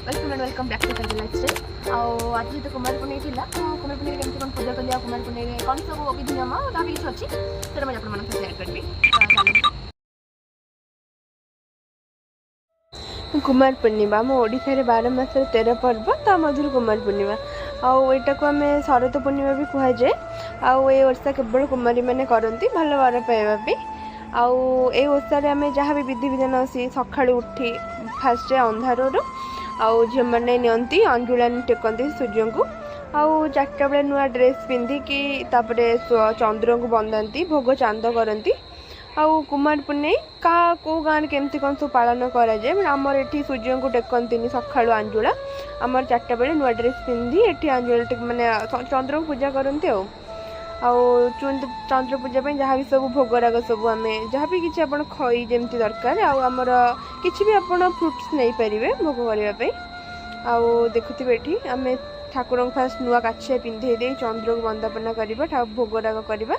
Welcome and welcome back to Sanjay lifestyle. आज तो कुमार पुनी थी कुमार पुनी केमती कौन पूजा कलिया कुमार पुनी कौन सब विधि नियम जहाँ भी किसी अच्छी से मुझे आप सेयार करी। कुमार पूर्णिमा आम ओडिशा 12 मास 13 पर्व ता मध्य कुमार पूर्णिमा आईटा को आम शरद पूर्णिमा भी कहुए। आशा केवल कुमारी मैंने करती भल वर पाइबापी। आशार आम जहाँ भी विधि विधान अच्छी सका उठी फास्ट अंधार झील मैंने नियंती अंजुलानी टेकती सूर्य को चार्टा बेले नुआ ड्रेस पिंधिकी चंद्र को बंदाती भोग चांद करती। कुमार पुन्नी का कौ गाँव केमती कौन सब पालन कराए आमर ये सूर्य को टेकती सका अंजुला आमर चार्टा बेले नुआ ड्रेस पिंधि ये अंजुला माने चंद्र को पूजा करती। चंद्र पूजा जहाँ भी सब भोगराग सब आम जहाँ भी किसी आप खई जमी दरकार आमर किसी भी आप फ्रुट्स नहीं पारे भोग करने। देखुवे ये आम ठाकुर फास्ट नुआ काछिया पिंधे चंद्र को वंदापना करवा भोगराग करवा।